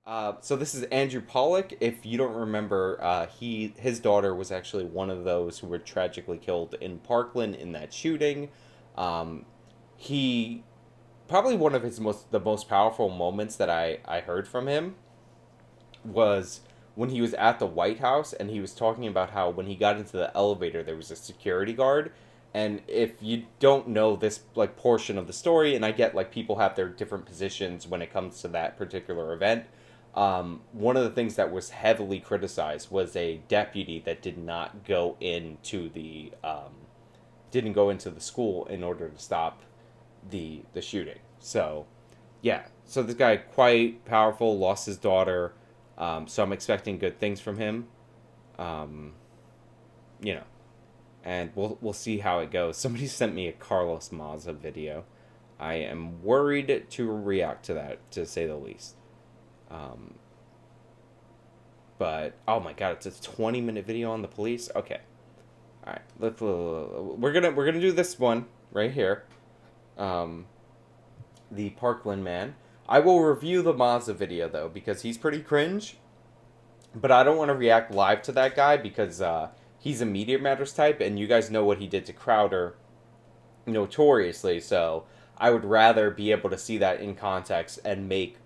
So this is Andrew Pollock. If you don't remember, his daughter was actually one of those who were tragically killed in Parkland in that shooting. Um, he probably one of the most powerful moments that I heard from him was when he was at the White House and he was talking about how when he got into the elevator there was a security guard. And if you don't know this like portion of the story, and I get like people have their different positions when it comes to that particular event, one of the things that was heavily criticized was a deputy that did not go into the didn't go into the school in order to stop the shooting. So yeah, so this guy quite powerful, lost his daughter, so I'm expecting good things from him. Um, you know, and we'll see how it goes. Somebody sent me a Carlos Maza video. I am worried to react to that, to say the least. Um, but oh my god, it's a 20-minute video on the police. Okay, all right, we're gonna do this one right here. Um, the Parkland man. I will review the Maza video though because he's pretty cringe, but I don't want to react live to that guy because he's a Media Matters type, and you guys know what he did to Crowder notoriously. So I would rather be able to see that in context and make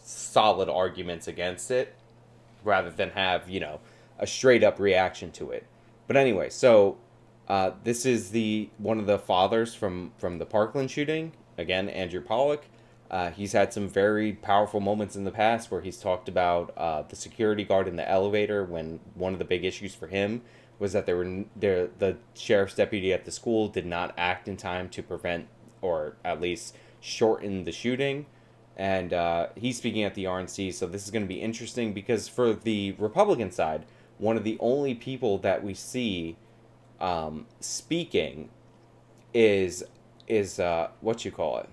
solid arguments against it rather than have a straight up reaction to it. But anyway, so this is the one of the fathers from the Parkland shooting. Again, Andrew Pollock. He's had some very powerful moments in the past where he's talked about the security guard in the elevator when one of the big issues for him was that the sheriff's deputy at the school did not act in time to prevent or at least shorten the shooting. And he's speaking at the RNC, so this is going to be interesting because for the Republican side, one of the only people that we see speaking is what you call it.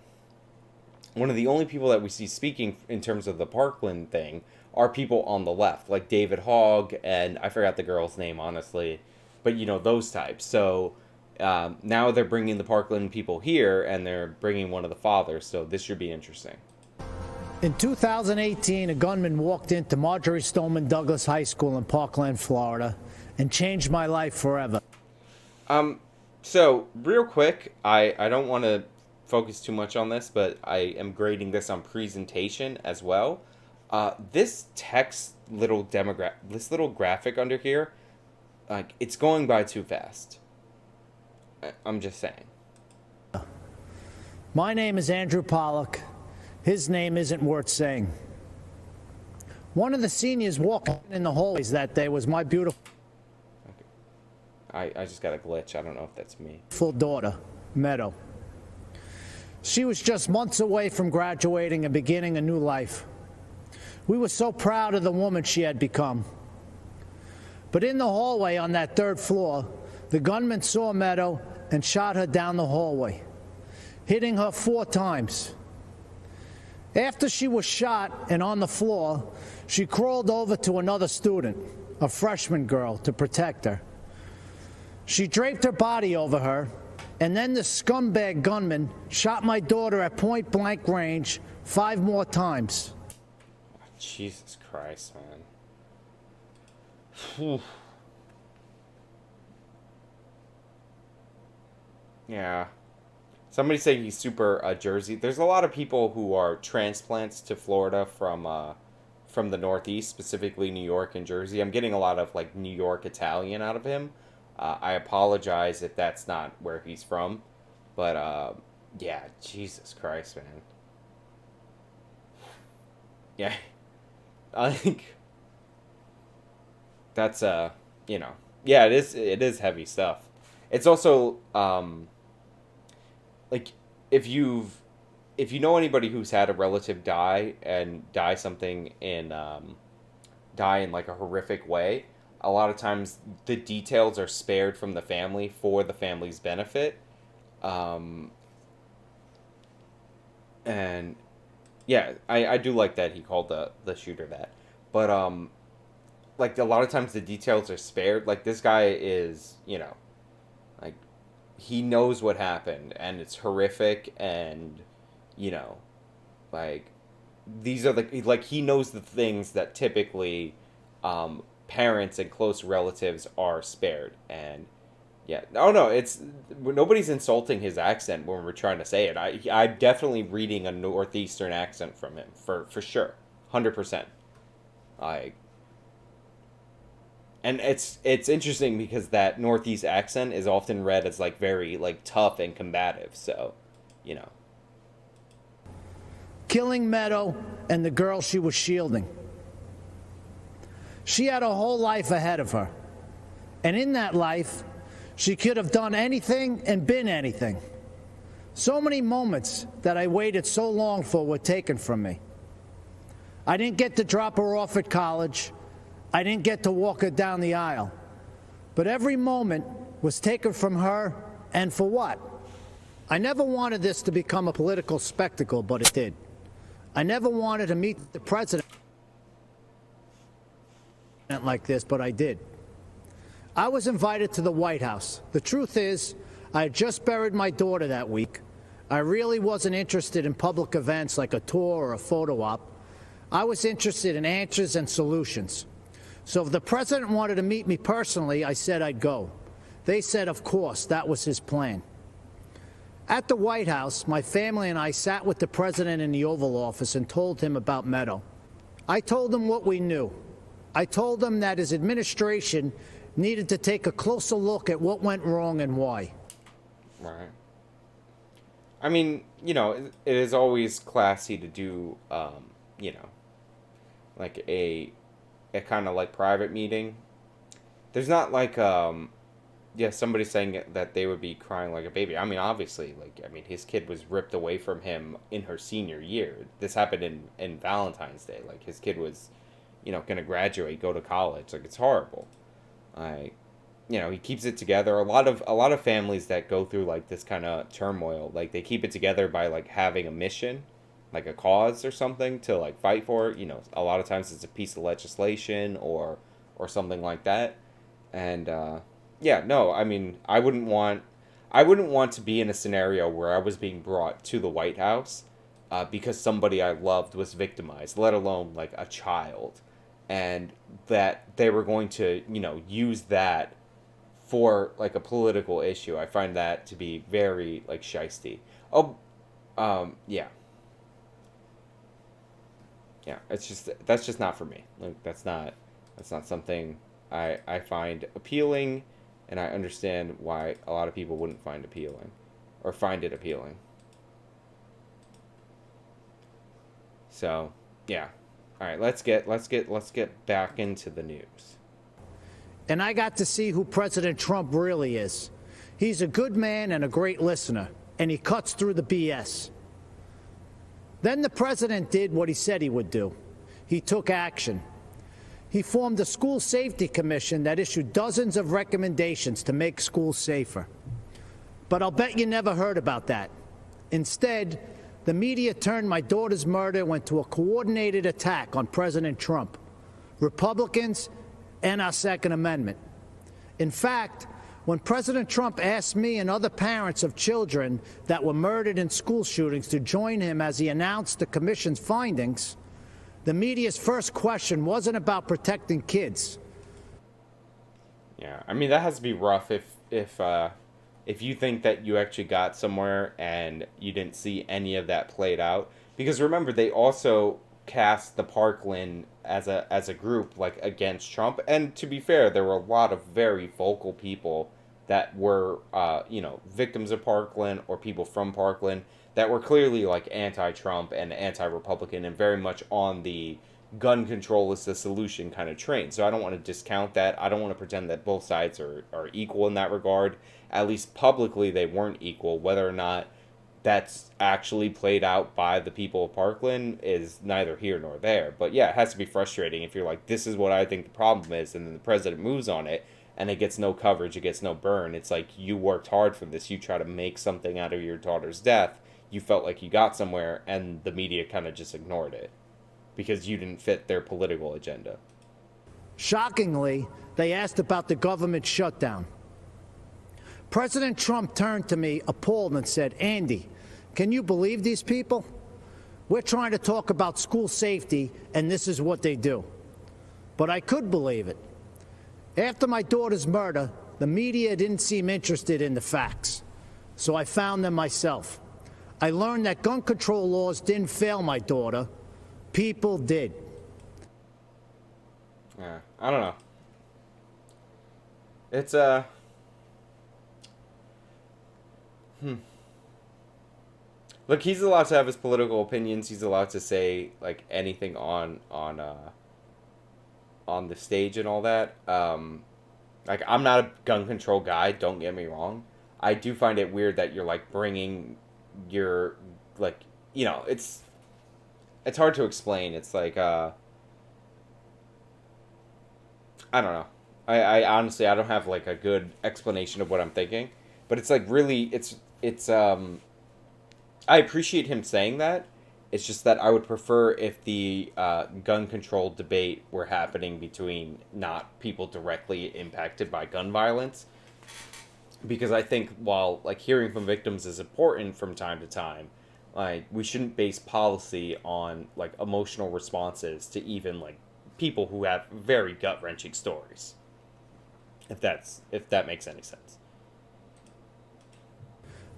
One of the only people that we see speaking in terms of the Parkland thing are people on the left, like David Hogg, and I forgot the girl's name, honestly, but those types. So now they're bringing the Parkland people here, and they're bringing one of the fathers, so this should be interesting. In 2018, a gunman walked into Marjorie Stoneman Douglas High School in Parkland, Florida, and changed my life forever. So real quick, I don't want to focus too much on this, but I am grading this on presentation as well. This this little graphic under here, like it's going by too fast. I'm just saying. My name is Andrew Pollock. His name isn't worth saying. One of the seniors walking in the hallways that day was my beautiful I just got a glitch. I don't know if that's me. daughter, Meadow. She was just months away from graduating and beginning a new life. We were so proud of the woman she had become. But in the hallway on that third floor, the gunman saw Meadow and shot her down the hallway, hitting her 4 times. After she was shot and on the floor, she crawled over to another student, a freshman girl, to protect her. She draped her body over her, and then the scumbag gunman shot my daughter at point-blank range 5 more times. Jesus Christ, man. Yeah. Somebody's saying he's super Jersey. There's a lot of people who are transplants to Florida from the Northeast, specifically New York and Jersey. I'm getting a lot of like New York Italian out of him. I apologize if that's not where he's from, but yeah, Jesus Christ, man. Yeah, I think that's yeah, it is heavy stuff. It's also like if you know anybody who's had a relative die in like a horrific way, a lot of times the details are spared from the family for the family's benefit. And yeah, I do like that he called the shooter that. But like a lot of times the details are spared. Like this guy is, like he knows what happened and it's horrific and like these are like he knows the things that typically parents and close relatives are spared. And yeah, oh no, it's nobody's insulting his accent when we're trying to say it. I'm definitely reading a northeastern accent from him for sure, 100%. I And it's interesting because that northeast accent is often read as like very like tough and combative. So, you know. Killing Meadow and the girl she was shielding. She had a whole life ahead of her. And in that life, she could have done anything and been anything. So many moments that I waited so long for were taken from me. I didn't get to drop her off at college. I didn't get to walk her down the aisle. But every moment was taken from her, and for what? I never wanted this to become a political spectacle, but it did. I never wanted to meet the president like this, but I did. I was invited to the White House. The truth is, I had just buried my daughter that week. I really wasn't interested in public events like a tour or a photo op. I was interested in answers and solutions. So if the president wanted to meet me personally, I said I'd go. They said, of course, that was his plan. At the White House, my family and I sat with the president in the Oval Office and told him about Meadow. I told him what we knew. I told him that his administration needed to take a closer look at what went wrong and why. Right. I mean, you know, it is always classy to do, you know, like a kind of like private meeting. There's not like, yeah, somebody saying that they would be crying like a baby. I mean, obviously, like, I mean, his kid was ripped away from him in her senior year. This happened in Valentine's Day. Like, his kid was, you know, going to graduate, go to college. Like, it's horrible. You know, he keeps it together. A lot of families that go through like this kind of turmoil, like they keep it together by like having a mission, like a cause or something to like fight for. You know, a lot of times it's a piece of legislation or something like that. And yeah, no, I mean, I wouldn't want to be in a scenario where I was being brought to the White House because somebody I loved was victimized, let alone like a child, and that they were going to, you know, use that for like a political issue. I find that to be very like shisty. Yeah, that's just not for me. Like that's not something I find appealing, and I understand why a lot of people wouldn't find appealing or find it appealing. So yeah, all right, let's get back into the news. And I got to see who President Trump really is. He's a good man and a great listener, and he cuts through the BS. Then the president did what he said he would do. He took action. He formed a school safety commission that issued dozens of recommendations to make schools safer. But I'll bet you never heard about that. Instead, the media turned my daughter's murder into a coordinated attack on President Trump, Republicans, and our Second Amendment. In fact, when President Trump asked me and other parents of children that were murdered in school shootings to join him as he announced the commission's findings, the media's first question wasn't about protecting kids. Yeah, I mean, that has to be rough if you think that you actually got somewhere and you didn't see any of that played out. Because remember, they also cast the Parkland as a group like against Trump, and to be fair, there were a lot of very vocal people that were you know, victims of Parkland or people from Parkland that were clearly like anti-Trump and anti-Republican and very much on the gun control is the solution kind of train. So I don't want to discount that. I don't want to pretend that both sides are equal in that regard. At least publicly they weren't equal. Whether or not that's actually played out by the people of Parkland is neither here nor there. But yeah, it has to be frustrating if you're like, this is what I think the problem is, and then the president moves on it, and it gets no coverage, it gets no burn. It's like, you worked hard for this, you try to make something out of your daughter's death, you felt like you got somewhere, and the media kind of just ignored it because you didn't fit their political agenda. Shockingly, they asked about the government shutdown. President Trump turned to me appalled and said, "Andy, can you believe these people? We're trying to talk about school safety, and this is what they do. But I could believe it. After my daughter's murder, the media didn't seem interested in the facts, so I found them myself. I learned that gun control laws didn't fail my daughter. People did. Yeah, I don't know. It's Look, he's allowed to have his political opinions. He's allowed to say like anything on the stage and all that. Like, I'm not a gun control guy, don't get me wrong. I do find it weird that you're like bringing your, like, you know, it's hard to explain. It's like I don't know. I honestly, I don't have like a good explanation of what I'm thinking, but it's like really it's I appreciate him saying that. It's just that I would prefer if the gun control debate were happening between not people directly impacted by gun violence. Because I think while like hearing from victims is important from time to time, like we shouldn't base policy on like emotional responses to even like people who have very gut-wrenching stories. If that makes any sense.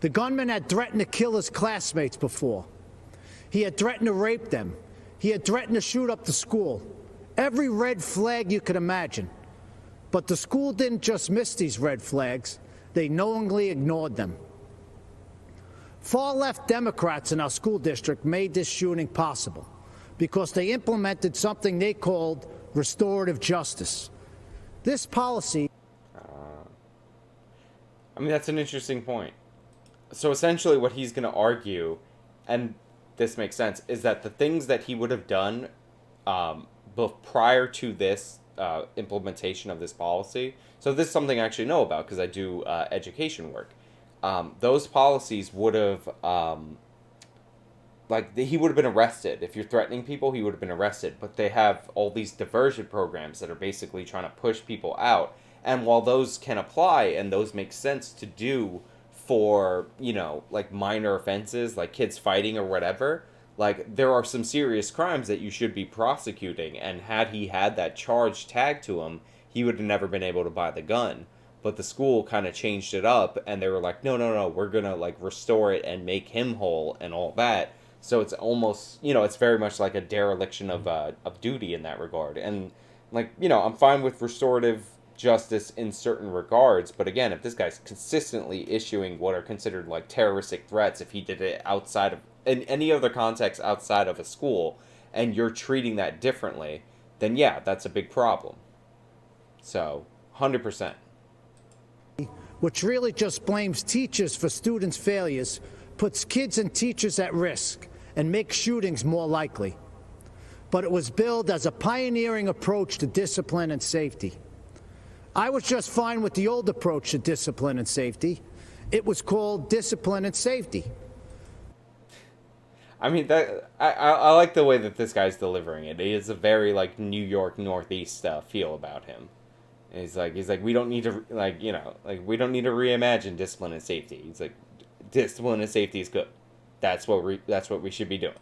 The gunman had threatened to kill his classmates before. He had threatened to rape them. He had threatened to shoot up the school. Every red flag you could imagine. But the school didn't just miss these red flags. They knowingly ignored them. Far-left Democrats in our school district made this shooting possible because they implemented something they called restorative justice. This policy... I mean, that's an interesting point. So essentially what he's going to argue, and this makes sense, is that the things that he would have done both prior to this implementation of this policy, so this is something I actually know about because I do education work, those policies would have, he would have been arrested. If you're threatening people, he would have been arrested. But they have all these diversion programs that are basically trying to push people out. And while those can apply and those make sense to do for, you know, like minor offenses, like kids fighting or whatever, like there are some serious crimes that you should be prosecuting. And had he had that charge tagged to him, he would have never been able to buy the gun. But the school kind of changed it up and they were like, no, we're going to like restore it and make him whole and all that. So it's almost, you know, it's very much like a dereliction of duty in that regard. And like, you know, I'm fine with restorative justice in certain regards, but again, if this guy's consistently issuing what are considered like terroristic threats, if he did it outside of in any other context outside of a school, and you're treating that differently, then yeah, that's a big problem. So 100%. Which really just blames teachers for students' failures, puts kids and teachers at risk, and makes shootings more likely. But it was billed as a pioneering approach to discipline and safety. I was just fine with the old approach to discipline and safety. It was called discipline and safety. I mean, that I like the way that this guy's delivering it. He has a very like New York Northeast feel about him. He's like we don't need to like, you know, like we don't need to reimagine discipline and safety. He's like, discipline and safety is good. That's what we should be doing.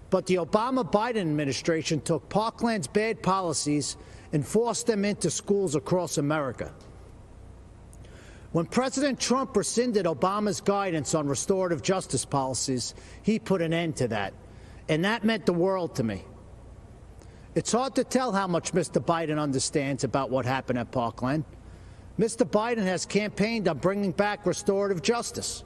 But the Obama-Biden administration took Parkland's bad policies and forced them into schools across America. When President Trump rescinded Obama's guidance on restorative justice policies, he put an end to that. And that meant the world to me. It's hard to tell how much Mr. Biden understands about what happened at Parkland. Mr. Biden has campaigned on bringing back restorative justice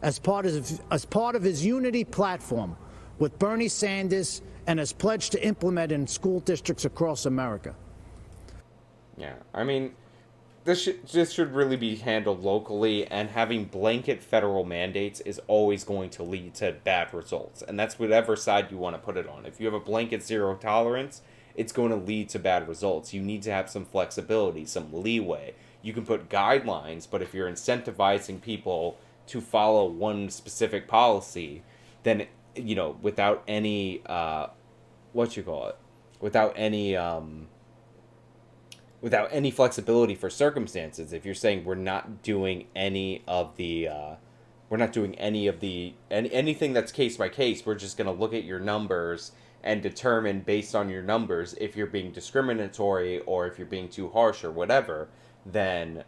as part of his unity platform with Bernie Sanders and has pledged to implement it in school districts across America. Yeah, I mean, this should really be handled locally, and having blanket federal mandates is always going to lead to bad results. And that's whatever side you want to put it on. If you have a blanket zero tolerance, it's going to lead to bad results. You need to have some flexibility, some leeway. You can put guidelines, but if you're incentivizing people to follow one specific policy, then, you know, without any, without any flexibility for circumstances, if you're saying we're not doing any of the we're not doing anything that's case by case. We're just going to look at your numbers and determine based on your numbers if you're being discriminatory or if you're being too harsh or whatever, then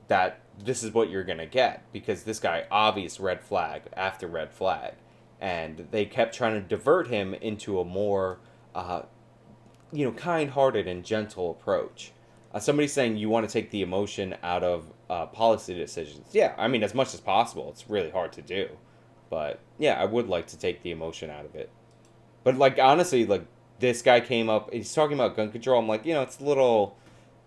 that this is what you're going to get, because this guy, obvious red flag after red flag. And they kept trying to divert him into a more, kind-hearted and gentle approach. Somebody's saying you want to take the emotion out of policy decisions. Yeah, I mean, as much as possible. It's really hard to do. But, yeah, I would like to take the emotion out of it. But, like, honestly, like, this guy came up, he's talking about gun control. I'm like, it's a little,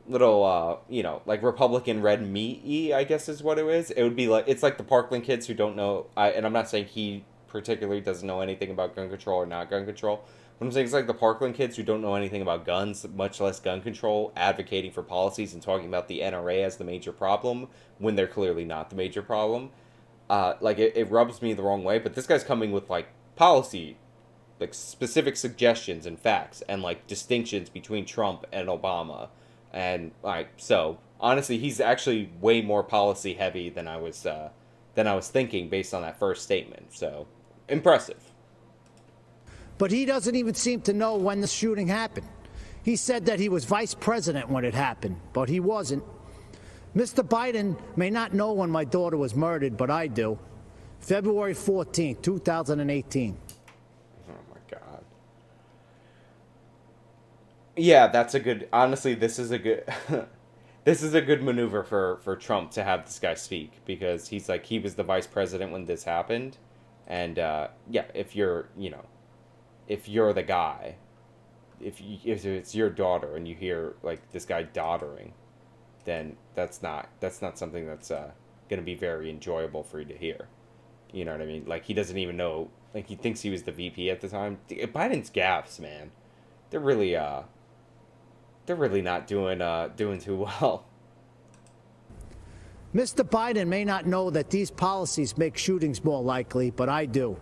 like Republican red meat-y, I guess is what it is. It would be like, it's like the Parkland kids who don't know, and I'm not saying he particularly doesn't know anything about gun control or not gun control. But I'm saying it's like the Parkland kids who don't know anything about guns, much less gun control, advocating for policies and talking about the NRA as the major problem when they're clearly not the major problem. It rubs me the wrong way, but this guy's coming with, like, policy, like, specific suggestions and facts and, like, distinctions between Trump and Obama. And, so, honestly, he's actually way more policy heavy than I was thinking based on that first statement. So, impressive. But he doesn't even seem to know when the shooting happened. He said that he was vice president when it happened, but he wasn't. Mr. Biden may not know when my daughter was murdered, but I do. February 14, 2018. Oh, my God. Yeah, that's a good... Honestly, this is a good... This is a good maneuver for Trump to have this guy speak, because he's like, he was the vice president when this happened. And, if you're, if you're the guy, if it's your daughter and you hear, like, this guy doddering, then that's not something that's going to be very enjoyable for you to hear. You know what I mean? Like, he doesn't even know, like, he thinks he was the VP at the time. Biden's gaffes, man. They're really not doing too well. Mr. Biden may not know that these policies make shootings more likely, but I do.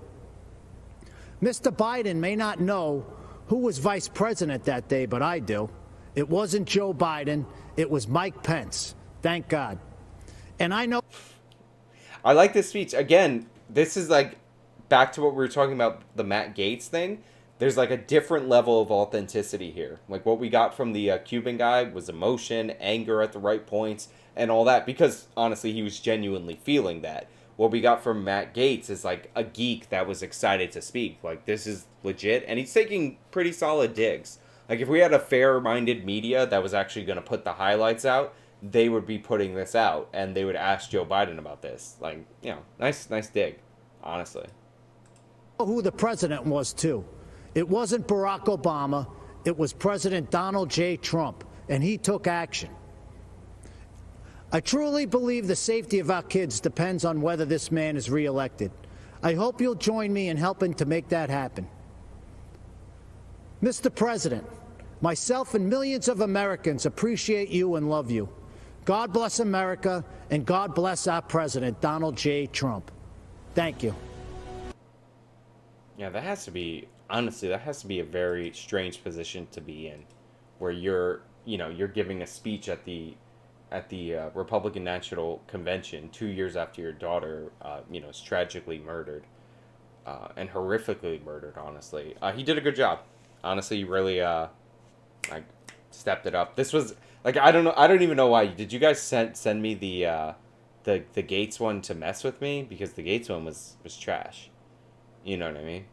Mr. Biden may not know who was vice president that day, but I do. It wasn't Joe Biden. It was Mike Pence. Thank God. And I know... I like this speech. Again, this is like back to what we were talking about, the Matt Gaetz thing. There's like a different level of authenticity here. Like what we got from the Cuban guy was emotion, anger at the right points, and all that, because honestly, he was genuinely feeling that. What we got from Matt Gaetz is like a geek that was excited to speak. Like, this is legit, and he's taking pretty solid digs. Like, if we had a fair-minded media that was actually going to put the highlights out, they would be putting this out, and they would ask Joe Biden about this. Like, nice dig, honestly. Who the president was, too. It wasn't Barack Obama. It was President Donald J. Trump, and he took action. I truly believe the safety of our kids depends on whether this man is reelected. I hope you'll join me in helping to make that happen. Mr. President, myself and millions of Americans appreciate you and love you. God bless America, and God bless our president, Donald J. Trump. Thank you. Yeah, that has to be, honestly, that has to be a very strange position to be in, where you're giving a speech at the Republican National Convention 2 years after your daughter, is tragically murdered, and horrifically murdered, honestly. He did a good job. Honestly, he really, stepped it up. This was, like, I don't even know why. Did you guys send me the Gates one to mess with me? Because the Gates one was trash. You know what I mean?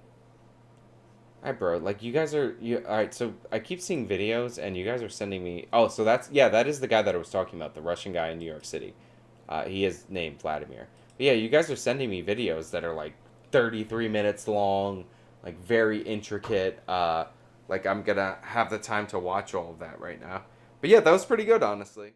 Alright, bro, like, you guys are, alright, so I keep seeing videos, and you guys are sending me, so that is the guy that I was talking about, the Russian guy in New York City. He is named Vladimir. But yeah, you guys are sending me videos that are, like, 33 minutes long, like, very intricate, like, I'm gonna have the time to watch all of that right now. But yeah, that was pretty good, honestly.